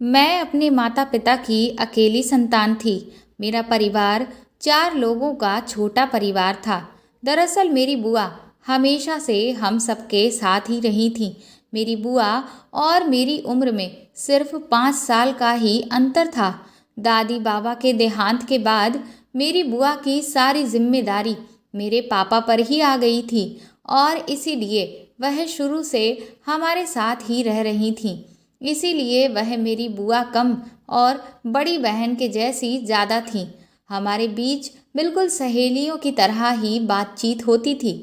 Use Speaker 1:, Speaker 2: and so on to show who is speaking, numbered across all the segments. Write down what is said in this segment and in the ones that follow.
Speaker 1: मैं अपने माता पिता की अकेली संतान थी। मेरा परिवार 4 लोगों का छोटा परिवार था। दरअसल मेरी बुआ हमेशा से हम सबके साथ ही रही थी। मेरी बुआ और मेरी उम्र में सिर्फ 5 साल का ही अंतर था। दादी बाबा के देहांत के बाद मेरी बुआ की सारी जिम्मेदारी मेरे पापा पर ही आ गई थी और इसीलिए वह शुरू से हमारे साथ ही रह रही थी। इसीलिए वह मेरी बुआ कम और बड़ी बहन के जैसी ज़्यादा थी। हमारे बीच बिल्कुल सहेलियों की तरह ही बातचीत होती थी।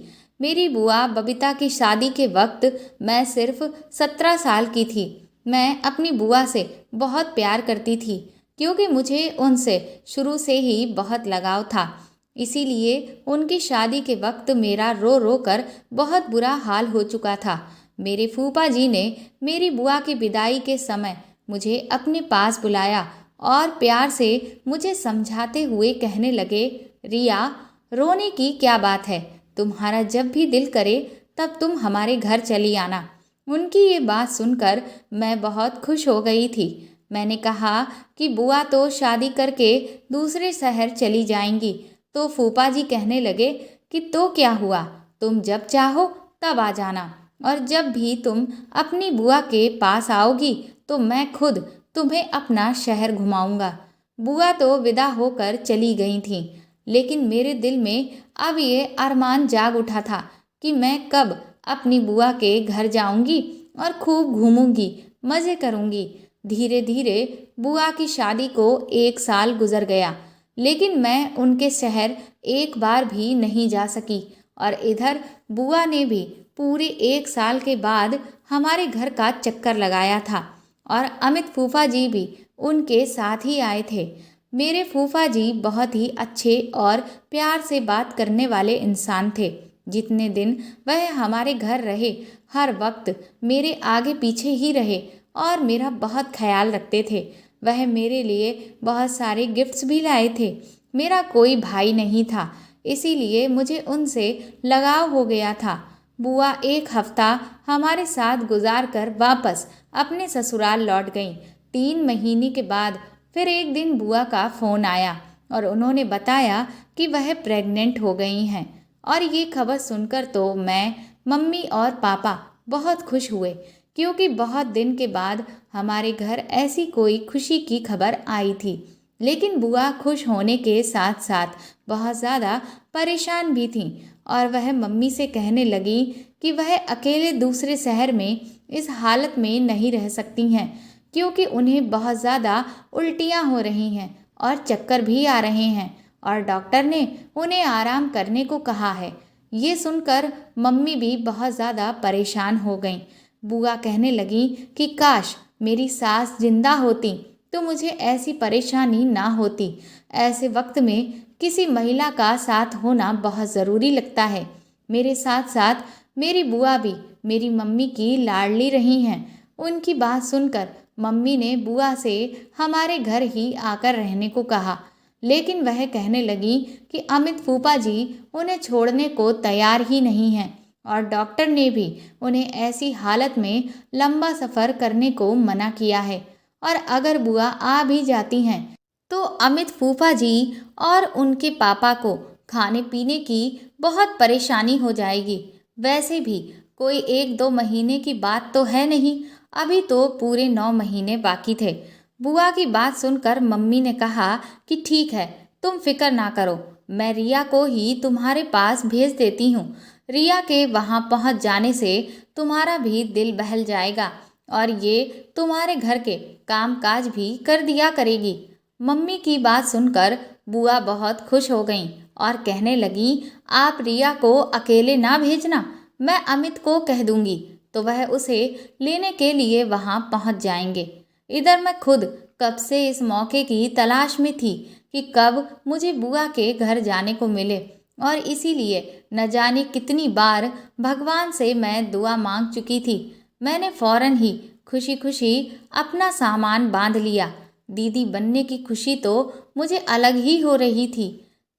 Speaker 1: मेरी बुआ बबीता की शादी के वक्त मैं सिर्फ 17 साल की थी। मैं अपनी बुआ से बहुत प्यार करती थी क्योंकि मुझे उनसे शुरू से ही बहुत लगाव था। इसीलिए उनकी शादी के वक्त मेरा रो रो कर बहुत बुरा हाल हो चुका था। मेरे फूफा जी ने मेरी बुआ की विदाई के समय मुझे अपने पास बुलाया और प्यार से मुझे समझाते हुए कहने लगे, रिया, रोने की क्या बात है। तुम्हारा जब भी दिल करे तब तुम हमारे घर चली आना। उनकी ये बात सुनकर मैं बहुत खुश हो गई थी। मैंने कहा कि बुआ तो शादी करके दूसरे शहर चली जाएंगी। तो फूफा जी कहने लगे कि तो क्या हुआ, तुम जब चाहो तब आ जाना, और जब भी तुम अपनी बुआ के पास आओगी तो मैं खुद तुम्हें अपना शहर घुमाऊंगा। बुआ तो विदा होकर चली गई थी, लेकिन मेरे दिल में अब ये अरमान जाग उठा था कि मैं कब अपनी बुआ के घर जाऊंगी और खूब घूमूंगी, मज़े करूंगी। धीरे धीरे बुआ की शादी को 1 साल गुजर गया, लेकिन मैं उनके शहर एक बार भी नहीं जा सकी। और इधर बुआ ने भी पूरे 1 साल के बाद हमारे घर का चक्कर लगाया था और अमित फूफा जी भी उनके साथ ही आए थे। मेरे फूफा जी बहुत ही अच्छे और प्यार से बात करने वाले इंसान थे। जितने दिन वह हमारे घर रहे, हर वक्त मेरे आगे पीछे ही रहे और मेरा बहुत ख्याल रखते थे। वह मेरे लिए बहुत सारे गिफ्ट्स भी लाए थे। मेरा कोई भाई नहीं था, इसीलिए मुझे उनसे लगाव हो गया था। बुआ 1 हफ्ता हमारे साथ गुजार कर वापस अपने ससुराल लौट गईं। 3 महीने के बाद फिर एक दिन बुआ का फ़ोन आया और उन्होंने बताया कि वह प्रेग्नेंट हो गई हैं। और ये खबर सुनकर तो मैं, मम्मी और पापा बहुत खुश हुए, क्योंकि बहुत दिन के बाद हमारे घर ऐसी कोई खुशी की खबर आई थी। लेकिन बुआ खुश होने के साथ साथ बहुत ज़्यादा परेशान भी थीं और वह मम्मी से कहने लगी कि वह अकेले दूसरे शहर में इस हालत में नहीं रह सकती हैं, क्योंकि उन्हें बहुत ज़्यादा उल्टियाँ हो रही हैं और चक्कर भी आ रहे हैं और डॉक्टर ने उन्हें आराम करने को कहा है। ये सुनकर मम्मी भी बहुत ज़्यादा परेशान हो गईं। बुआ कहने लगी कि काश मेरी सास जिंदा होती तो मुझे ऐसी परेशानी ना होती। ऐसे वक्त में किसी महिला का साथ होना बहुत ज़रूरी लगता है। मेरे साथ साथ मेरी बुआ भी मेरी मम्मी की लाडली रही हैं। उनकी बात सुनकर मम्मी ने बुआ से हमारे घर ही आकर रहने को कहा, लेकिन वह कहने लगी कि अमित फूफा जी उन्हें छोड़ने को तैयार ही नहीं हैं और डॉक्टर ने भी उन्हें ऐसी हालत में लंबा सफ़र करने को मना किया है। और अगर बुआ आ भी जाती हैं तो अमित फूफा जी और उनके पापा को खाने पीने की बहुत परेशानी हो जाएगी। वैसे भी कोई 1-2 महीने की बात तो है नहीं, अभी तो पूरे 9 महीने बाकी थे। बुआ की बात सुनकर मम्मी ने कहा कि ठीक है, तुम फिक्र ना करो, मैं रिया को ही तुम्हारे पास भेज देती हूँ। रिया के वहाँ पहुँच जाने से तुम्हारा भी दिल बहल जाएगा और ये तुम्हारे घर के कामकाज भी कर दिया करेगी। मम्मी की बात सुनकर बुआ बहुत खुश हो गईं और कहने लगी, आप रिया को अकेले ना भेजना, मैं अमित को कह दूंगी तो वह उसे लेने के लिए वहां पहुंच जाएंगे। इधर मैं खुद कब से इस मौके की तलाश में थी कि कब मुझे बुआ के घर जाने को मिले, और इसीलिए न जाने कितनी बार भगवान से मैं दुआ मांग चुकी थी। मैंने फौरन ही खुशी खुशी अपना सामान बांध लिया। दीदी बनने की खुशी तो मुझे अलग ही हो रही थी।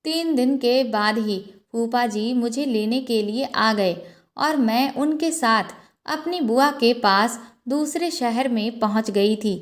Speaker 1: 3 दिन के बाद ही फूफा जी मुझे लेने के लिए आ गए और मैं उनके साथ अपनी बुआ के पास दूसरे शहर में पहुंच गई थी।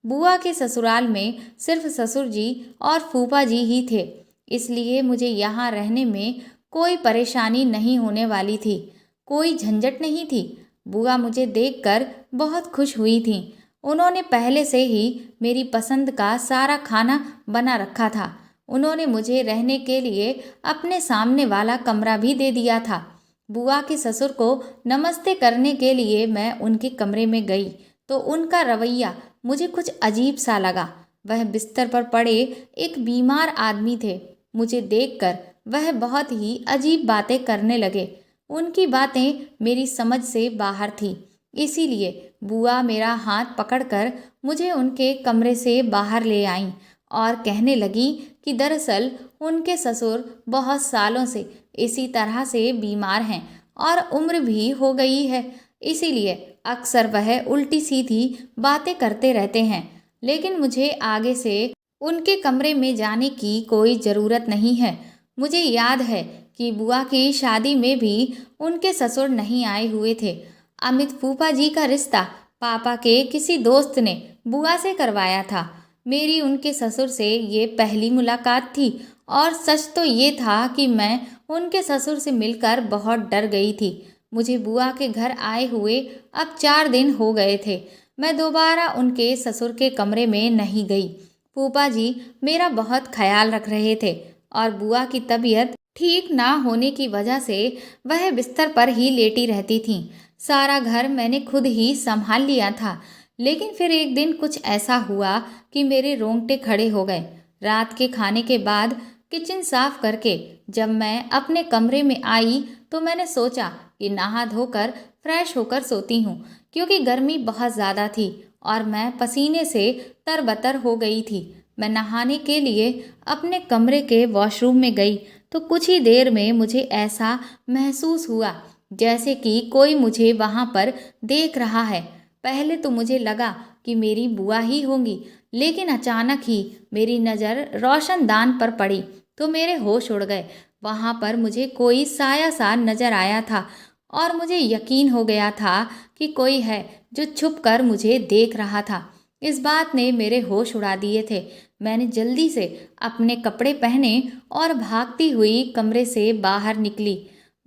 Speaker 1: बुआ के ससुराल में सिर्फ ससुर जी और फूफा जी ही थे, इसलिए मुझे यहाँ रहने में कोई परेशानी नहीं होने वाली थी, कोई झंझट नहीं थी। बुआ मुझे देखकर बहुत खुश हुई थीं। उन्होंने पहले से ही मेरी पसंद का सारा खाना बना रखा था। उन्होंने मुझे रहने के लिए अपने सामने वाला कमरा भी दे दिया था। बुआ के ससुर को नमस्ते करने के लिए मैं उनके कमरे में गई तो उनका रवैया मुझे कुछ अजीब सा लगा। वह बिस्तर पर पड़े एक बीमार आदमी थे। मुझे देखकर वह बहुत ही अजीब बातें करने लगे। उनकी बातें मेरी समझ से बाहर थी, इसीलिए बुआ मेरा हाथ पकड़कर मुझे उनके कमरे से बाहर ले आईं और कहने लगी कि दरअसल उनके ससुर बहुत सालों से इसी तरह से बीमार हैं और उम्र भी हो गई है, इसीलिए अक्सर वह उल्टी सीधी बातें करते रहते हैं। लेकिन मुझे आगे से उनके कमरे में जाने की कोई ज़रूरत नहीं है। मुझे याद है कि बुआ की शादी में भी उनके ससुर नहीं आए हुए थे। अमित फूफा जी का रिश्ता पापा के किसी दोस्त ने बुआ से करवाया था। मेरी उनके ससुर से ये पहली मुलाकात थी और सच तो ये था कि मैं उनके ससुर से मिलकर बहुत डर गई थी। मुझे बुआ के घर आए हुए अब 4 दिन हो गए थे। मैं दोबारा उनके ससुर के कमरे में नहीं गई। फूफा जी मेरा बहुत ख्याल रख रहे थे और बुआ की तबीयत ठीक ना होने की वजह से वह बिस्तर पर ही लेटी रहती थीं। सारा घर मैंने खुद ही संभाल लिया था। लेकिन फिर एक दिन कुछ ऐसा हुआ कि मेरे रोंगटे खड़े हो गए। रात के खाने के बाद किचन साफ करके जब मैं अपने कमरे में आई तो मैंने सोचा कि नहा धोकर फ्रेश होकर सोती हूँ, क्योंकि गर्मी बहुत ज़्यादा थी और मैं पसीने से तरबतर हो गई थी। मैं नहाने के लिए अपने कमरे के वॉशरूम में गई तो कुछ ही देर में मुझे ऐसा महसूस हुआ जैसे कि कोई मुझे वहाँ पर देख रहा है। पहले तो मुझे लगा कि मेरी बुआ ही होंगी, लेकिन अचानक ही मेरी नज़र रोशनदान पर पड़ी तो मेरे होश उड़ गए। वहाँ पर मुझे कोई साया सा नज़र आया था और मुझे यकीन हो गया था कि कोई है जो छुप कर मुझे देख रहा था। इस बात ने मेरे होश उड़ा दिए थे। मैंने जल्दी से अपने कपड़े पहने और भागती हुई कमरे से बाहर निकली।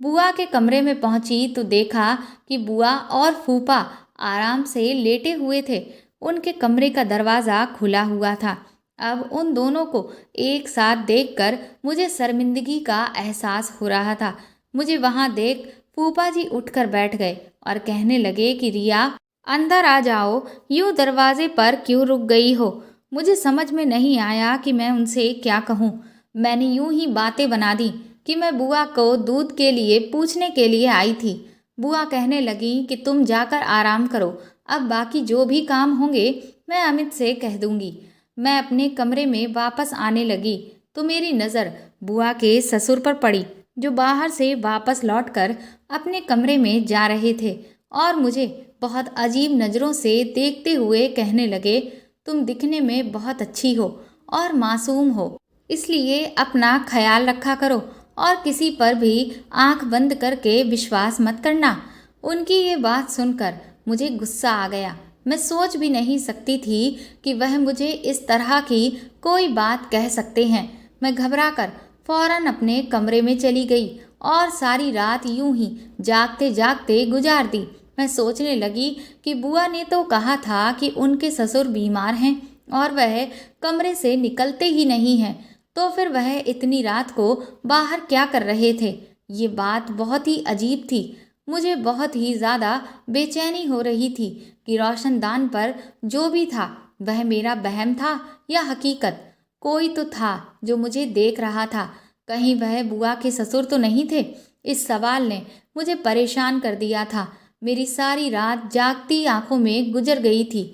Speaker 1: बुआ के कमरे में पहुंची तो देखा कि बुआ और फूफा आराम से लेटे हुए थे। उनके कमरे का दरवाज़ा खुला हुआ था। अब उन दोनों को एक साथ देखकर मुझे शर्मिंदगी का एहसास हो रहा था। मुझे वहां देख फूफा जी उठकर बैठ गए और कहने लगे कि रिया, अंदर आ जाओ, यूं दरवाजे पर क्यों रुक गई हो। मुझे समझ में नहीं आया कि मैं उनसे क्या कहूँ। मैंने यूं ही बातें बना दी कि मैं बुआ को दूध के लिए पूछने के लिए आई थी। बुआ कहने लगी कि तुम जाकर आराम करो, अब बाकी जो भी काम होंगे मैं अमित से कह दूंगी। मैं अपने कमरे में वापस आने लगी तो मेरी नज़र बुआ के ससुर पर पड़ी, जो बाहर से वापस लौटकर अपने कमरे में जा रहे थे और मुझे बहुत अजीब नज़रों से देखते हुए कहने लगे, तुम दिखने में बहुत अच्छी हो और मासूम हो, इसलिए अपना ख्याल रखा करो और किसी पर भी आंख बंद करके विश्वास मत करना। उनकी ये बात सुनकर मुझे गुस्सा आ गया। मैं सोच भी नहीं सकती थी कि वह मुझे इस तरह की कोई बात कह सकते हैं। मैं घबराकर फौरन अपने कमरे में चली गई और सारी रात यूं ही जागते जागते गुजार दी। मैं सोचने लगी कि बुआ ने तो कहा था कि उनके ससुर बीमार हैं और वह कमरे से निकलते ही नहीं हैं, तो फिर वह इतनी रात को बाहर क्या कर रहे थे। ये बात बहुत ही अजीब थी। मुझे बहुत ही ज़्यादा बेचैनी हो रही थी कि रोशनदान पर जो भी था वह मेरा वहम था या हकीकत। कोई तो था जो मुझे देख रहा था। कहीं वह बुआ के ससुर तो नहीं थे। इस सवाल ने मुझे परेशान कर दिया था। मेरी सारी रात जागती आंखों में गुजर गई थी।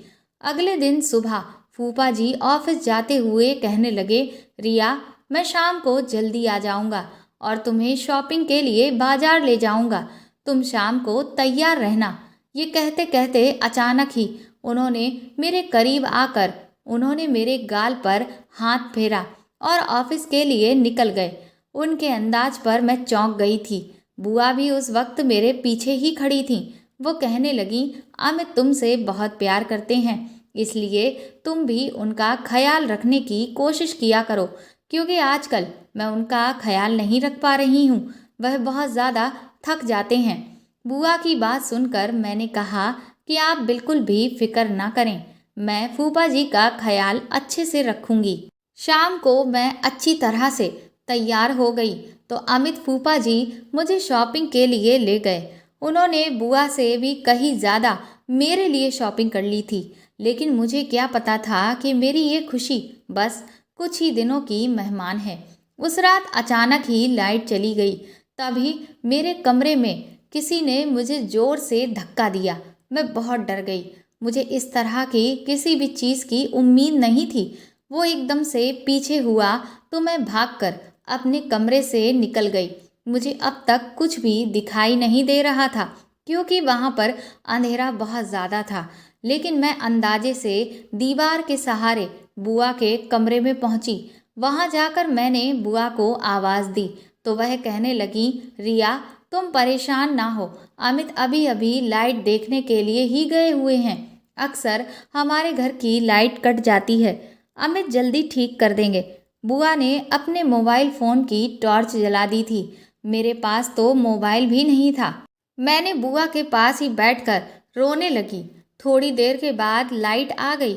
Speaker 1: अगले दिन सुबह फूफा जी ऑफिस जाते हुए कहने लगे, रिया, मैं शाम को जल्दी आ जाऊंगा और तुम्हें शॉपिंग के लिए बाजार ले जाऊंगा। तुम शाम को तैयार रहना। ये कहते कहते अचानक ही उन्होंने मेरे करीब आकर उन्होंने मेरे गाल पर हाथ फेरा और ऑफिस के लिए निकल गए। उनके अंदाज पर मैं चौंक गई थी। बुआ भी उस वक्त मेरे पीछे ही खड़ी थी। वो कहने लगी, अमित तुमसे बहुत प्यार करते हैं, इसलिए तुम भी उनका ख्याल रखने की कोशिश किया करो, क्योंकि आजकल मैं उनका ख्याल नहीं रख पा रही हूँ। वह बहुत ज़्यादा थक जाते हैं। बुआ की बात सुनकर मैंने कहा कि आप बिल्कुल भी फिक्र ना करें, मैं फूफा जी का ख्याल अच्छे से रखूंगी। शाम को मैं अच्छी तरह से तैयार हो गई तो अमित फूफा जी मुझे शॉपिंग के लिए ले गए। उन्होंने बुआ से भी कहीं ज़्यादा मेरे लिए शॉपिंग कर ली थी, लेकिन मुझे क्या पता था कि मेरी ये खुशी बस कुछ ही दिनों की मेहमान है। उस रात अचानक ही लाइट चली गई। तभी मेरे कमरे में किसी ने मुझे ज़ोर से धक्का दिया। मैं बहुत डर गई। मुझे इस तरह की किसी भी चीज़ की उम्मीद नहीं थी। वो एकदम से पीछे हुआ तो मैं भागकर अपने कमरे से निकल गई। मुझे अब तक कुछ भी दिखाई नहीं दे रहा था, क्योंकि वहाँ पर अंधेरा बहुत ज़्यादा था। लेकिन मैं अंदाजे से दीवार के सहारे बुआ के कमरे में पहुँची। वहाँ जाकर मैंने बुआ को आवाज़ दी तो वह कहने लगी, रिया तुम परेशान ना हो, अमित अभी अभी लाइट देखने के लिए ही गए हुए हैं। अक्सर हमारे घर की लाइट कट जाती है, अमित जल्दी ठीक कर देंगे। बुआ ने अपने मोबाइल फ़ोन की टॉर्च जला दी थी। मेरे पास तो मोबाइल भी नहीं था। मैंने बुआ के पास ही बैठकर रोने लगी। थोड़ी देर के बाद लाइट आ गई।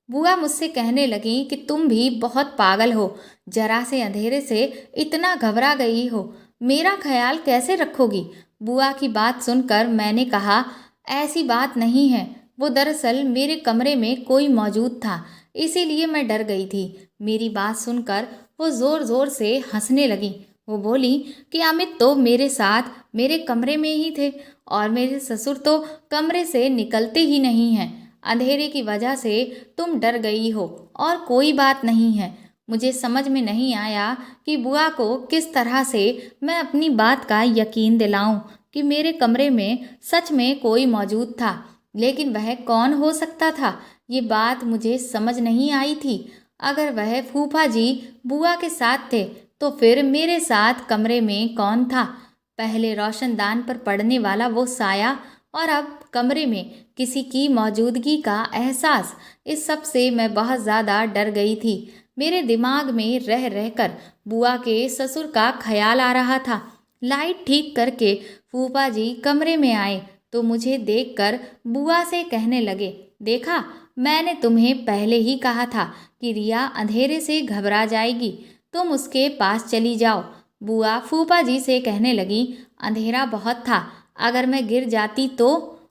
Speaker 1: बुआ मुझसे कहने लगी कि तुम भी बहुत पागल हो, जरा से अंधेरे से इतना घबरा गई हो, मेरा ख्याल कैसे रखोगी। बुआ की बात सुनकर मैंने कहा, ऐसी बात नहीं है, वो दरअसल मेरे कमरे में कोई मौजूद था, इसीलिए मैं डर गई थी। मेरी बात सुनकर वो ज़ोर ज़ोर से हंसने लगी। वो बोली कि अमित तो मेरे साथ मेरे कमरे में ही थे और मेरे ससुर तो कमरे से निकलते ही नहीं हैं। अंधेरे की वजह से तुम डर गई हो और कोई बात नहीं है। मुझे समझ में नहीं आया कि बुआ को किस तरह से मैं अपनी बात का यकीन दिलाऊं कि मेरे कमरे में सच में कोई मौजूद था। लेकिन वह कौन हो सकता था, ये बात मुझे समझ नहीं आई थी। अगर वह फूफा जी बुआ के साथ थे तो फिर मेरे साथ कमरे में कौन था। पहले रोशनदान पर पड़ने वाला वो साया और अब कमरे में किसी की मौजूदगी का एहसास, इस सब से मैं बहुत ज़्यादा डर गई थी। मेरे दिमाग में रह रहकर बुआ के ससुर का ख्याल आ रहा था। लाइट ठीक करके फूफा जी कमरे में आए तो मुझे देखकर बुआ से कहने लगे, देखा, मैंने तुम्हें पहले ही कहा था कि रिया अंधेरे से घबरा जाएगी, तुम उसके पास चली जाओ। बुआ फूफा जी से कहने लगी, अंधेरा बहुत था, अगर मैं गिर जाती तो,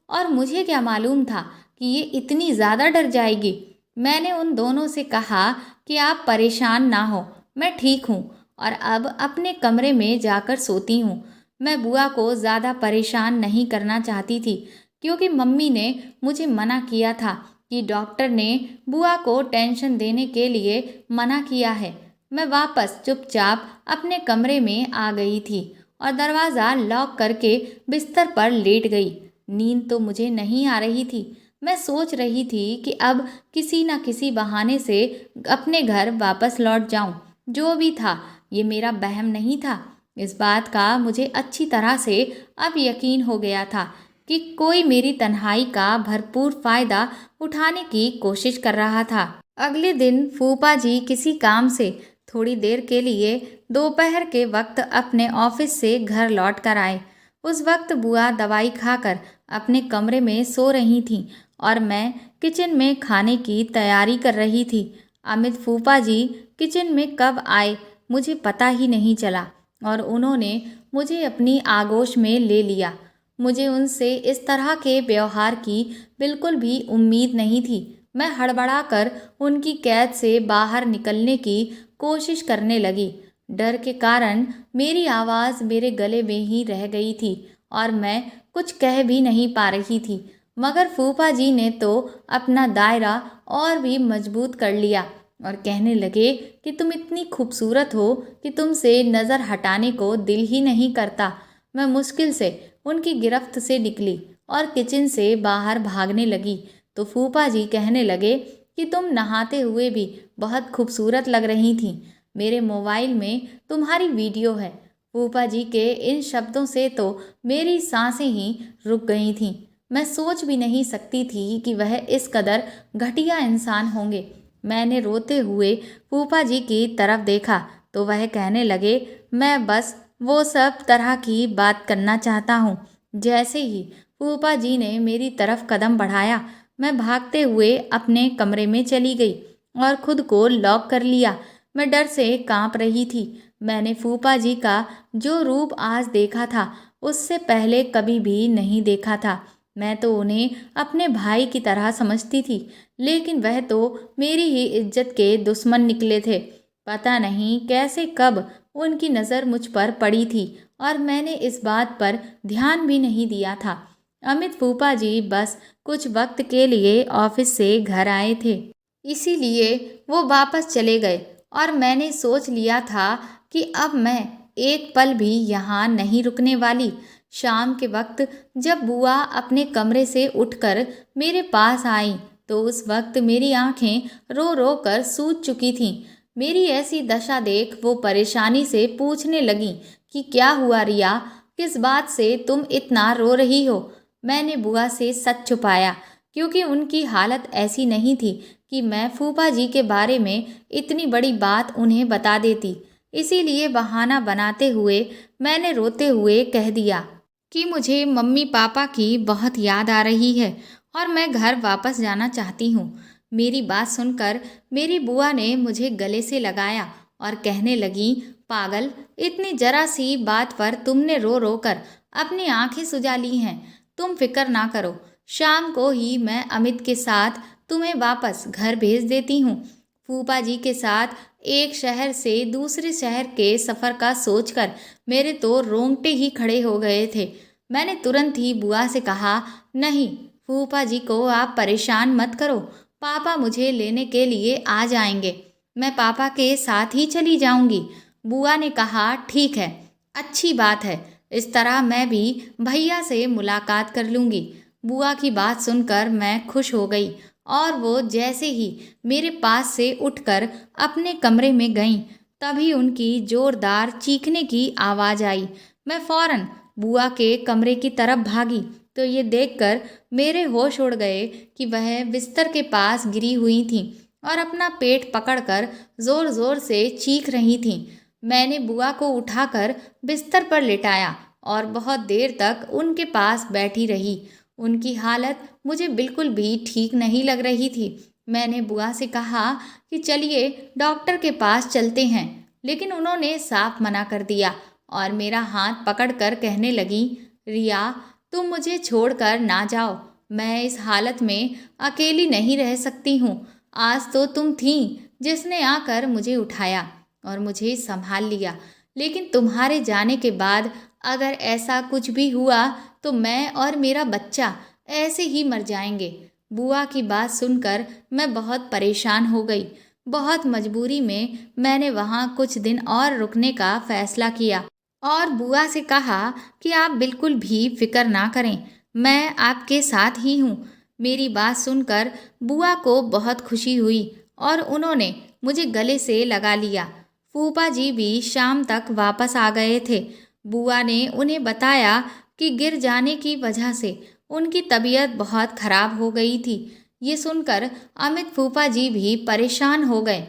Speaker 1: और मुझे क्या मालूम था कि ये इतनी ज़्यादा डर जाएगी। मैंने उन दोनों से कहा कि आप परेशान ना हो, मैं ठीक हूँ और अब अपने कमरे में जाकर सोती हूँ। मैं बुआ को ज़्यादा परेशान नहीं करना चाहती थी, क्योंकि मम्मी ने मुझे मना किया था कि डॉक्टर ने बुआ को टेंशन देने के लिए मना किया है। मैं वापस चुपचाप अपने कमरे में आ गई थी और दरवाज़ा लॉक करके बिस्तर पर लेट गई। नींद तो मुझे नहीं आ रही थी। मैं सोच रही थी कि अब किसी न किसी बहाने से अपने घर वापस लौट जाऊं। जो भी था, ये मेरा वहम नहीं था। इस बात का मुझे अच्छी तरह से अब यकीन हो गया था कि कोई मेरी तन्हाई का भरपूर फ़ायदा उठाने की कोशिश कर रहा था। अगले दिन फूफा जी किसी काम से थोड़ी देर के लिए दोपहर के वक्त अपने ऑफिस से घर लौट कर आए। उस वक्त बुआ दवाई खाकर अपने कमरे में सो रही थीं और मैं किचन में खाने की तैयारी कर रही थी। अमित फूफा जी किचन में कब आए मुझे पता ही नहीं चला और उन्होंने मुझे अपनी आगोश में ले लिया। मुझे उनसे इस तरह के व्यवहार की बिल्कुल भी उम्मीद नहीं थी। मैं हड़बड़ाकर उनकी कैद से बाहर निकलने की कोशिश करने लगी। डर के कारण मेरी आवाज़ मेरे गले में ही रह गई थी और मैं कुछ कह भी नहीं पा रही थी। मगर फूफा जी ने तो अपना दायरा और भी मजबूत कर लिया और कहने लगे कि तुम इतनी खूबसूरत हो कि तुमसे नज़र हटाने को दिल ही नहीं करता। मैं मुश्किल से उनकी गिरफ्त से निकली और किचन से बाहर भागने लगी तो फूफा जी कहने लगे कि तुम नहाते हुए भी बहुत खूबसूरत लग रही थी, मेरे मोबाइल में तुम्हारी वीडियो है। फूफा जी के इन शब्दों से तो मेरी सांसें ही रुक गई थीं। मैं सोच भी नहीं सकती थी कि वह इस कदर घटिया इंसान होंगे। मैंने रोते हुए फूफा जी की तरफ देखा तो वह कहने लगे, मैं बस वो सब तरह की बात करना चाहता हूँ। जैसे ही फूफा जी ने मेरी तरफ कदम बढ़ाया, मैं भागते हुए अपने कमरे में चली गई और खुद को लॉक कर लिया। मैं डर से कांप रही थी। मैंने फूफा जी का जो रूप आज देखा था, उससे पहले कभी भी नहीं देखा था। मैं तो उन्हें अपने भाई की तरह समझती थी, लेकिन वह तो मेरी ही इज्जत के दुश्मन निकले थे। पता नहीं कैसे कब उनकी नज़र मुझ पर पड़ी थी और मैंने इस बात पर ध्यान भी नहीं दिया था। अमित फूफा जी बस कुछ वक्त के लिए ऑफिस से घर आए थे, इसीलिए वो वापस चले गए और मैंने सोच लिया था कि अब मैं एक पल भी यहाँ नहीं रुकने वाली। शाम के वक्त जब बुआ अपने कमरे से उठकर मेरे पास आई तो उस वक्त मेरी आंखें रो रो कर सूज चुकी थीं। मेरी ऐसी दशा देख वो परेशानी से पूछने लगी कि क्या हुआ रिया, किस बात से तुम इतना रो रही हो। मैंने बुआ से सच छुपाया क्योंकि उनकी हालत ऐसी नहीं थी कि मैं फूफा जी के बारे में इतनी बड़ी बात उन्हें बता देती। इसीलिए बहाना बनाते हुए मैंने रोते हुए कह दिया कि मुझे मम्मी पापा की बहुत याद आ रही है और मैं घर वापस जाना चाहती हूँ। मेरी बात सुनकर मेरी बुआ ने मुझे गले से लगाया और कहने लगी, पागल, इतनी जरा सी बात पर तुमने रो रो कर अपनी आंखें सुजा ली हैं। तुम फिक्र ना करो, शाम को ही मैं अमित के साथ तुम्हें वापस घर भेज देती हूँ। फूफा जी के साथ एक शहर से दूसरे शहर के सफ़र का सोचकर मेरे तो रोंगटे ही खड़े हो गए थे। मैंने तुरंत ही बुआ से कहा, नहीं फूफा जी को आप परेशान मत करो, पापा मुझे लेने के लिए आ जाएंगे, मैं पापा के साथ ही चली जाऊंगी। बुआ ने कहा, ठीक है, अच्छी बात है, इस तरह मैं भी भैया से मुलाकात कर लूँगी। बुआ की बात सुनकर मैं खुश हो गई और वो जैसे ही मेरे पास से उठकर अपने कमरे में गईं, तभी उनकी जोरदार चीखने की आवाज़ आई। मैं फौरन बुआ के कमरे की तरफ भागी तो ये देखकर मेरे होश उड़ गए कि वह बिस्तर के पास गिरी हुई थीं और अपना पेट पकड़कर ज़ोर ज़ोर से चीख रही थीं। मैंने बुआ को उठाकर बिस्तर पर लिटाया और बहुत देर तक उनके पास बैठी रही। उनकी हालत मुझे बिल्कुल भी ठीक नहीं लग रही थी। मैंने बुआ से कहा कि चलिए डॉक्टर के पास चलते हैं, लेकिन उन्होंने साफ मना कर दिया और मेरा हाथ पकड़कर कहने लगी, रिया, तुम मुझे छोड़कर ना जाओ, मैं इस हालत में अकेली नहीं रह सकती हूँ। आज तो तुम थी जिसने आकर मुझे उठाया और मुझे संभाल लिया, लेकिन तुम्हारे जाने के बाद अगर ऐसा कुछ भी हुआ तो मैं और मेरा बच्चा ऐसे ही मर जाएंगे। बुआ की बात सुनकर मैं बहुत परेशान हो गई। बहुत मजबूरी में मैंने वहाँ कुछ दिन और रुकने का फैसला किया और बुआ से कहा कि आप बिल्कुल भी फिक्र ना करें, मैं आपके साथ ही हूँ। मेरी बात सुनकर बुआ को बहुत खुशी हुई और उन्होंने मुझे गले से लगा लिया। फूफा जी भी शाम तक वापस आ गए थे। बुआ ने उन्हें बताया कि गिर जाने की वजह से उनकी तबीयत बहुत खराब हो गई थी। ये सुनकर अमित फूफा जी भी परेशान हो गए।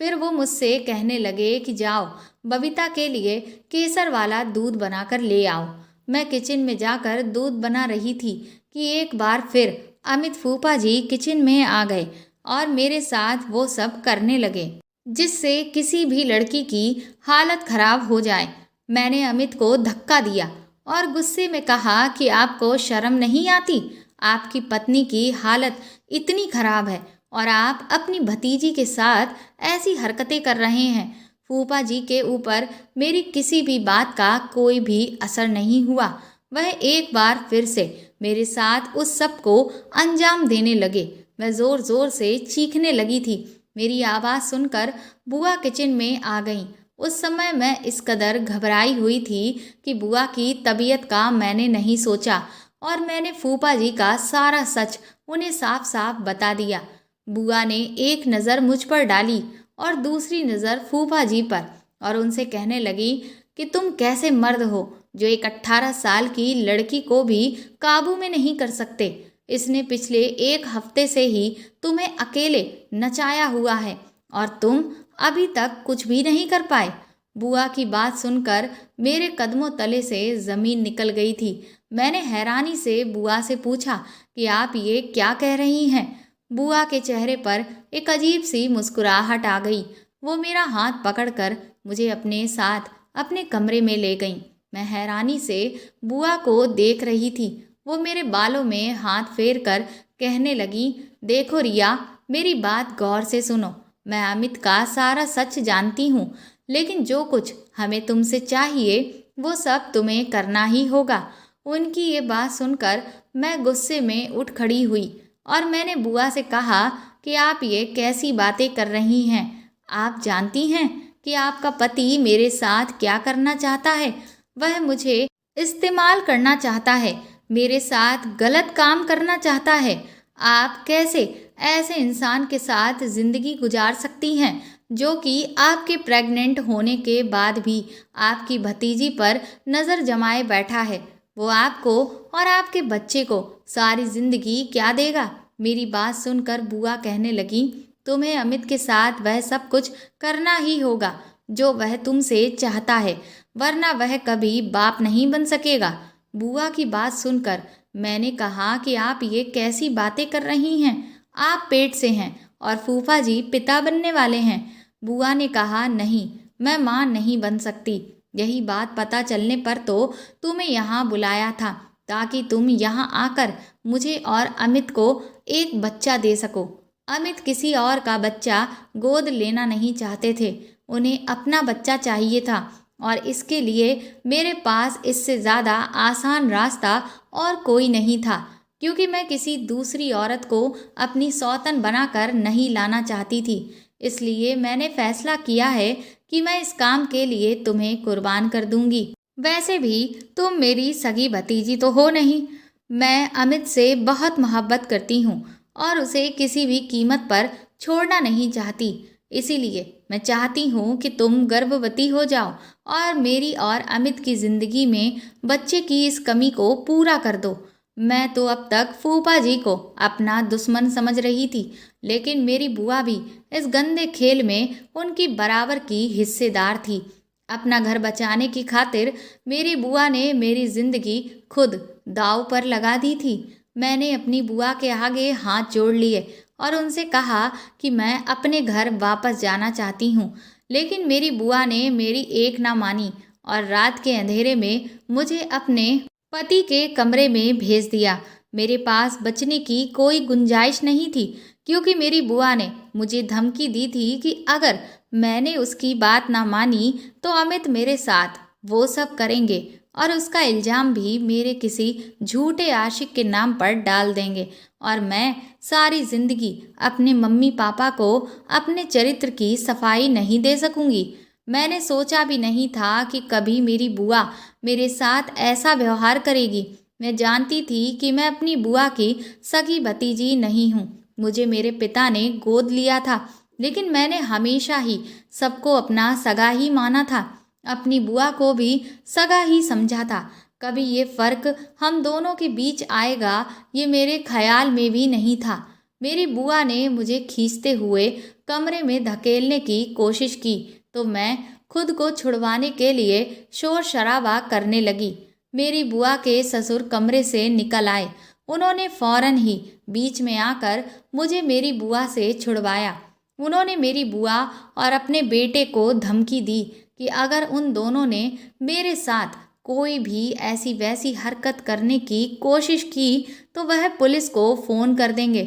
Speaker 1: फिर वो मुझसे कहने लगे कि जाओ बबीता के लिए केसर वाला दूध बनाकर ले आओ। मैं किचन में जाकर दूध बना रही थी कि एक बार फिर अमित फूफा जी किचन में आ गए और मेरे साथ वो सब करने लगे जिससे किसी भी लड़की की हालत खराब हो जाए। मैंने अमित को धक्का दिया और गुस्से में कहा कि आपको शर्म नहीं आती? आपकी पत्नी की हालत इतनी खराब है और आप अपनी भतीजी के साथ ऐसी हरकतें कर रहे हैं। फूफा जी के ऊपर मेरी किसी भी बात का कोई भी असर नहीं हुआ। वह एक बार फिर से मेरे साथ उस सब को अंजाम देने लगे। मैं ज़ोर ज़ोर से चीखने लगी थी। मेरी आवाज़ सुनकर बुआ किचन में आ गईं। उस समय मैं इस कदर घबराई हुई थी कि बुआ की तबीयत का मैंने नहीं सोचा और मैंने फूफा जी का सारा सच उन्हें साफ साफ बता दिया। बुआ ने एक नज़र मुझ पर डाली और दूसरी नज़र फूफा जी पर और उनसे कहने लगी कि तुम कैसे मर्द हो जो एक 18 साल की लड़की को भी काबू में नहीं कर सकते। इसने पिछले 1 हफ्ते से ही तुम्हें अकेले नचाया हुआ है और तुम अभी तक कुछ भी नहीं कर पाए। बुआ की बात सुनकर मेरे कदमों तले से जमीन निकल गई थी। मैंने हैरानी से बुआ से पूछा कि आप ये क्या कह रही हैं। बुआ के चेहरे पर एक अजीब सी मुस्कुराहट आ गई। वो मेरा हाथ पकड़कर मुझे अपने साथ अपने कमरे में ले गईं। मैं हैरानी से बुआ को देख रही थी। वो मेरे बालों में हाथ फेर कर कहने लगी, देखो रिया, मेरी बात गौर से सुनो। मैं अमित का सारा सच जानती हूँ, लेकिन जो कुछ हमें तुमसे चाहिए वो सब तुम्हें करना ही होगा। उनकी ये बात सुनकर मैं गुस्से में उठ खड़ी हुई और मैंने बुआ से कहा कि आप ये कैसी बातें कर रही हैं। आप जानती हैं कि आपका पति मेरे साथ क्या करना चाहता है। वह मुझे इस्तेमाल करना चाहता है, मेरे साथ गलत काम करना चाहता है। आप कैसे ऐसे इंसान के साथ ज़िंदगी गुजार सकती हैं जो कि आपके प्रेग्नेंट होने के बाद भी आपकी भतीजी पर नज़र जमाए बैठा है। वो आपको और आपके बच्चे को सारी ज़िंदगी क्या देगा। मेरी बात सुनकर बुआ कहने लगी, तुम्हें अमित के साथ वह सब कुछ करना ही होगा जो वह तुमसे चाहता है, वरना वह कभी बाप नहीं बन सकेगा। बुआ की बात सुनकर मैंने कहा कि आप ये कैसी बातें कर रही हैं। आप पेट से हैं और फूफा जी पिता बनने वाले हैं। बुआ ने कहा, नहीं, मैं माँ नहीं बन सकती। यही बात पता चलने पर तो तुम्हें यहाँ बुलाया था, ताकि तुम यहाँ आकर मुझे और अमित को एक बच्चा दे सको। अमित किसी और का बच्चा गोद लेना नहीं चाहते थे, उन्हें अपना बच्चा चाहिए था और इसके लिए मेरे पास इससे ज़्यादा आसान रास्ता और कोई नहीं था, क्योंकि मैं किसी दूसरी औरत को अपनी सौतन बनाकर नहीं लाना चाहती थी। इसलिए मैंने फैसला किया है कि मैं इस काम के लिए तुम्हें कुर्बान कर दूंगी। वैसे भी तुम मेरी सगी भतीजी तो हो नहीं। मैं अमित से बहुत मोहब्बत करती हूँ और उसे किसी भी कीमत पर छोड़ना नहीं चाहती। इसीलिए मैं चाहती हूँ कि तुम गर्भवती हो जाओ और मेरी और अमित की ज़िंदगी में बच्चे की इस कमी को पूरा कर दो। मैं तो अब तक फूफा जी को अपना दुश्मन समझ रही थी, लेकिन मेरी बुआ भी इस गंदे खेल में उनकी बराबर की हिस्सेदार थी। अपना घर बचाने की खातिर मेरी बुआ ने मेरी ज़िंदगी खुद दांव पर लगा दी थी। मैंने अपनी बुआ के आगे हाथ जोड़ लिए और उनसे कहा कि मैं अपने घर वापस जाना चाहती हूँ, लेकिन मेरी बुआ ने मेरी एक ना मानी और रात के अंधेरे में मुझे अपने पति के कमरे में भेज दिया। मेरे पास बचने की कोई गुंजाइश नहीं थी, क्योंकि मेरी बुआ ने मुझे धमकी दी थी कि अगर मैंने उसकी बात ना मानी तो अमित मेरे साथ वो सब करेंगे और उसका इल्ज़ाम भी मेरे किसी झूठे आशिक के नाम पर डाल देंगे और मैं सारी ज़िंदगी अपने मम्मी पापा को अपने चरित्र की सफाई नहीं दे सकूंगी। मैंने सोचा भी नहीं था कि कभी मेरी बुआ मेरे साथ ऐसा व्यवहार करेगी। मैं जानती थी कि मैं अपनी बुआ की सगी भतीजी नहीं हूँ। मुझे मेरे पिता ने गोद लिया था, लेकिन मैंने हमेशा ही सबको अपना सगा ही माना था। अपनी बुआ को भी सगा ही समझा था। कभी ये फ़र्क हम दोनों के बीच आएगा ये मेरे ख्याल में भी नहीं था। मेरी बुआ ने मुझे खींचते हुए कमरे में धकेलने की कोशिश की तो मैं खुद को छुड़वाने के लिए शोर शराबा करने लगी। मेरी बुआ के ससुर कमरे से निकल आए। उन्होंने फौरन ही बीच में आकर मुझे मेरी बुआ से छुड़वाया। उन्होंने मेरी बुआ और अपने बेटे को धमकी दी कि अगर उन दोनों ने मेरे साथ कोई भी ऐसी वैसी हरकत करने की कोशिश की तो वह पुलिस को फ़ोन कर देंगे।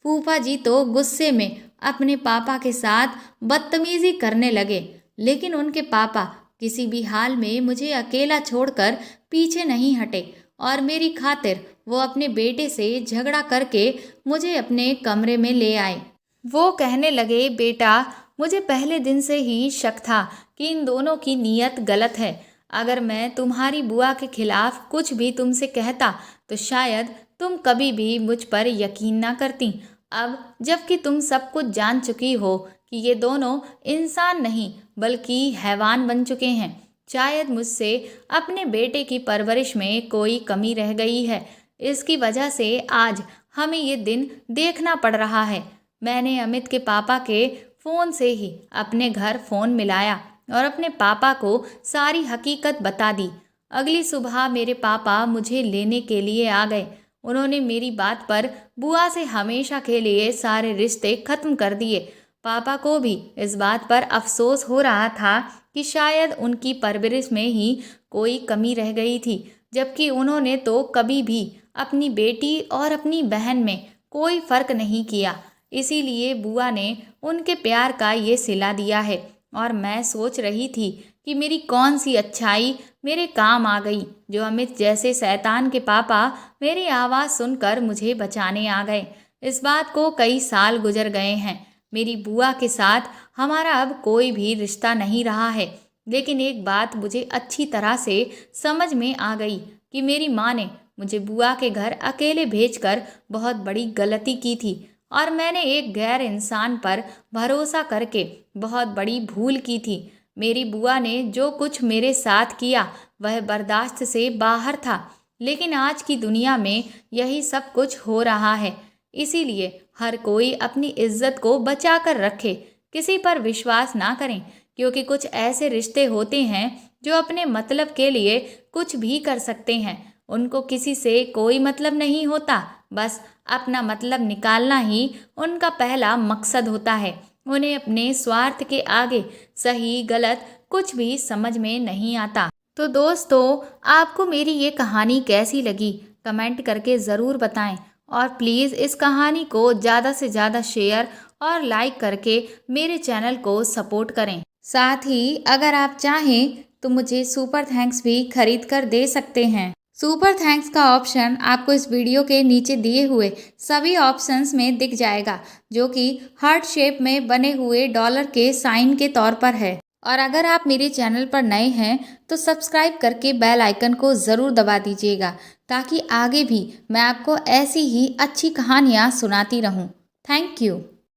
Speaker 1: फूफा जी तो गुस्से में अपने पापा के साथ बदतमीज़ी करने लगे, लेकिन उनके पापा किसी भी हाल में मुझे अकेला छोड़कर पीछे नहीं हटे और मेरी खातिर वो अपने बेटे से झगड़ा करके मुझे अपने कमरे में ले आए। वो कहने लगे, बेटा, मुझे पहले दिन से ही शक था कि इन दोनों की नीयत गलत है। अगर मैं तुम्हारी बुआ के खिलाफ कुछ भी तुमसे कहता तो शायद तुम कभी भी मुझ पर यकीन ना करती। अब जबकि तुम सब कुछ जान चुकी हो कि ये दोनों इंसान नहीं बल्कि हैवान बन चुके हैं, शायद मुझसे अपने बेटे की परवरिश में कोई कमी रह गई है। इसकी वजह से आज हमें ये दिन देखना पड़ रहा है। मैंने अमित के पापा के फ़ोन से ही अपने घर फ़ोन मिलाया और अपने पापा को सारी हकीकत बता दी। अगली सुबह मेरे पापा मुझे लेने के लिए आ गए। उन्होंने मेरी बात पर बुआ से हमेशा के लिए सारे रिश्ते ख़त्म कर दिए। पापा को भी इस बात पर अफसोस हो रहा था कि शायद उनकी परवरिश में ही कोई कमी रह गई थी, जबकि उन्होंने तो कभी भी अपनी बेटी और अपनी बहन में कोई फ़र्क नहीं किया। इसीलिए बुआ ने उनके प्यार का ये सिला दिया है। और मैं सोच रही थी कि मेरी कौन सी अच्छाई मेरे काम आ गई, जो अमित जैसे शैतान के पापा मेरी आवाज़ सुनकर मुझे बचाने आ गए। इस बात को कई साल गुजर गए हैं। मेरी बुआ के साथ हमारा अब कोई भी रिश्ता नहीं रहा है, लेकिन एक बात मुझे अच्छी तरह से समझ में आ गई कि मेरी माँ ने मुझे बुआ के घर अकेले भेजकर बहुत बड़ी गलती की थी और मैंने एक गैर इंसान पर भरोसा करके बहुत बड़ी भूल की थी। मेरी बुआ ने जो कुछ मेरे साथ किया वह बर्दाश्त से बाहर था, लेकिन आज की दुनिया में यही सब कुछ हो रहा है। इसीलिए हर कोई अपनी इज्जत को बचा कर रखे, किसी पर विश्वास ना करें, क्योंकि कुछ ऐसे रिश्ते होते हैं जो अपने मतलब के लिए कुछ भी कर सकते हैं। उनको किसी से कोई मतलब नहीं होता, बस अपना मतलब निकालना ही उनका पहला मकसद होता है। उन्हें अपने स्वार्थ के आगे सही गलत कुछ भी समझ में नहीं आता। तो दोस्तों, आपको मेरी ये कहानी कैसी लगी कमेंट करके ज़रूर बताएं और प्लीज़ इस कहानी को ज़्यादा से ज़्यादा शेयर और लाइक करके मेरे चैनल को सपोर्ट करें। साथ ही अगर आप चाहें तो मुझे सुपर थैंक्स भी खरीद कर दे सकते हैं। सुपर थैंक्स का ऑप्शन आपको इस वीडियो के नीचे दिए हुए सभी ऑप्शंस में दिख जाएगा, जो कि हार्ट शेप में बने हुए डॉलर के साइन के तौर पर है। और अगर आप मेरे चैनल पर नए हैं तो सब्सक्राइब करके बेल आइकन को ज़रूर दबा दीजिएगा, ताकि आगे भी मैं आपको ऐसी ही अच्छी कहानियाँ सुनाती रहूँ। Thank you.